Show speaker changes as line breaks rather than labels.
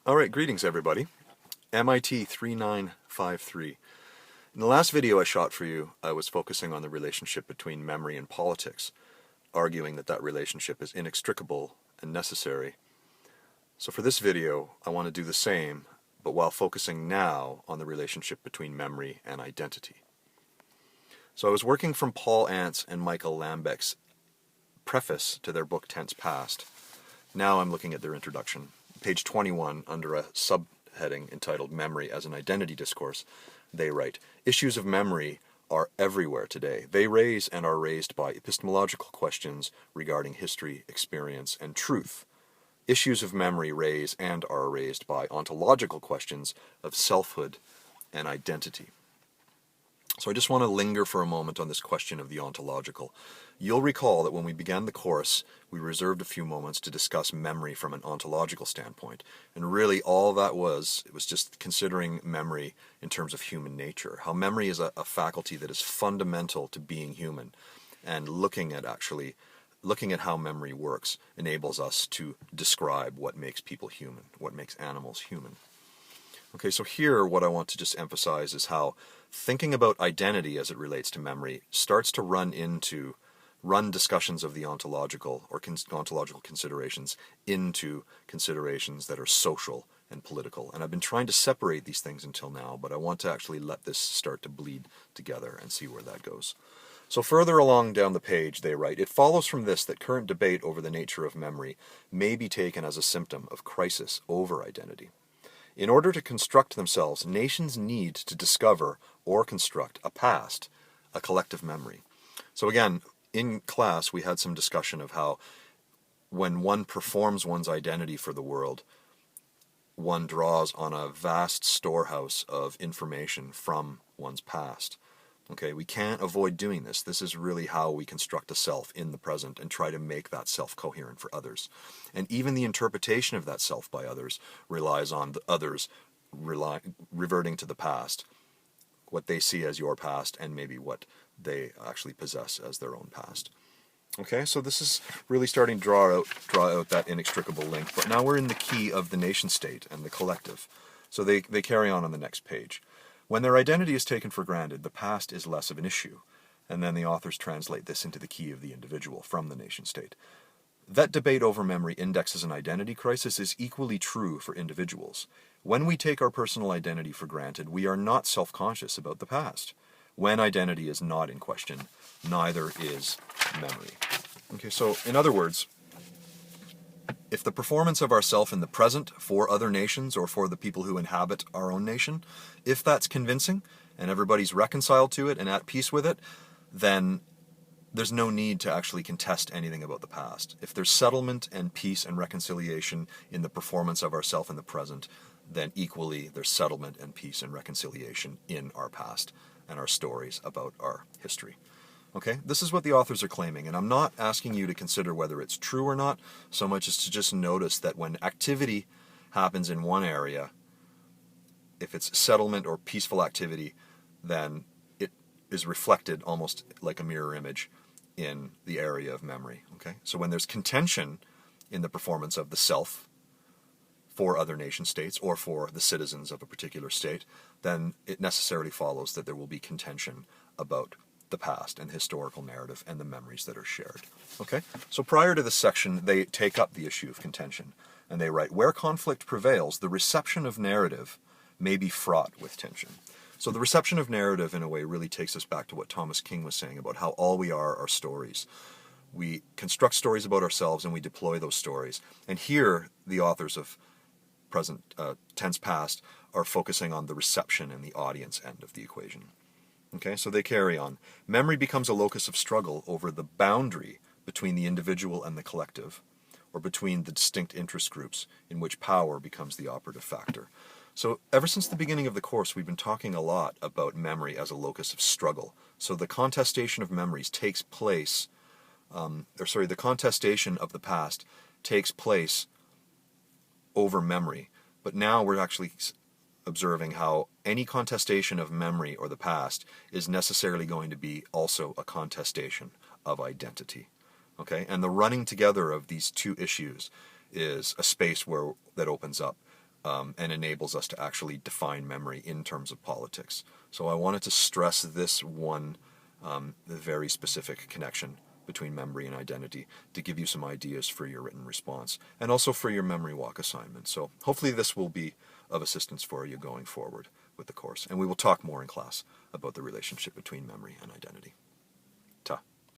Alright, greetings everybody. MIT 3953. In the last video I shot for you, I was focusing on the relationship between memory and politics, arguing that that relationship is inextricable and necessary. So for this video, I want to do the same, but while focusing now on the relationship between memory and identity. So I was working from Paul Antze and Michael Lambek's preface to their book Tense Past. Now I'm looking at their introduction. Page 21, under a subheading entitled Memory as an Identity Discourse, they write, "Issues of memory are everywhere today. They raise and are raised by epistemological questions regarding history, experience, and truth. Issues of memory raise and are raised by ontological questions of selfhood and identity." So I just want to linger for a moment on this question of the ontological. You'll recall that when we began the course, we reserved a few moments to discuss memory from an ontological standpoint. And really all that was, it was just considering memory in terms of human nature. How memory is a faculty that is fundamental to being human. And looking at how memory works enables us to describe what makes people human, what makes animals human. Okay, so here what I want to just emphasize is how thinking about identity as it relates to memory starts to run discussions of the ontological or ontological considerations into considerations that are social and political. And I've been trying to separate these things until now, but I want to actually let this start to bleed together and see where that goes. So further along down the page they write, "It follows from this that current debate over the nature of memory may be taken as a symptom of crisis over identity. In order to construct themselves, nations need to discover or construct a past, a collective memory." So again, in class we had some discussion of how when one performs one's identity for the world, one draws on a vast storehouse of information from one's past. Okay, we can't avoid doing this. This is really how we construct a self in the present and try to make that self coherent for others. And even the interpretation of that self by others relies on the others reverting to the past, what they see as your past and maybe what they actually possess as their own past. Okay, so this is really starting to draw out that inextricable link. But now we're in the key of the nation state and the collective. So they carry on the next page. "When their identity is taken for granted, the past is less of an issue." And then the authors translate this into the key of the individual from the nation state. "That debate over memory indexes an identity crisis is equally true for individuals. When we take our personal identity for granted, we are not self-conscious about the past. When identity is not in question, neither is memory." Okay, so in other words, if the performance of ourself in the present for other nations or for the people who inhabit our own nation, if that's convincing and everybody's reconciled to it and at peace with it, then there's no need to actually contest anything about the past. If there's settlement and peace and reconciliation in the performance of ourself in the present, then equally there's settlement and peace and reconciliation in our past and our stories about our history. Okay, this is what the authors are claiming, and I'm not asking you to consider whether it's true or not, so much as to just notice that when activity happens in one area, if it's settlement or peaceful activity, then it is reflected almost like a mirror image in the area of memory. Okay, so when there's contention in the performance of the self for other nation states or for the citizens of a particular state, then it necessarily follows that there will be contention about the past and the historical narrative and the memories that are shared. Okay, so prior to this section, they take up the issue of contention, and they write, "Where conflict prevails, the reception of narrative may be fraught with tension." So the reception of narrative, in a way, really takes us back to what Thomas King was saying about how all we are stories. We construct stories about ourselves and we deploy those stories. And here, the authors of Tense Past are focusing on the reception and the audience end of the equation. Okay, so they carry on. "Memory becomes a locus of struggle over the boundary between the individual and the collective, or between the distinct interest groups in which power becomes the operative factor." So ever since the beginning of the course, we've been talking a lot about memory as a locus of struggle. So the contestation of memories takes place, the contestation of the past takes place over memory. But now we're actually observing how any contestation of memory or the past is necessarily going to be also a contestation of identity. Okay, and the running together of these two issues is a space that opens up and enables us to actually define memory in terms of politics. So I wanted to stress this one very specific connection between memory and identity to give you some ideas for your written response and also for your memory walk assignment. So hopefully this will be of assistance for you going forward with the course. And we will talk more in class about the relationship between memory and identity. Ta.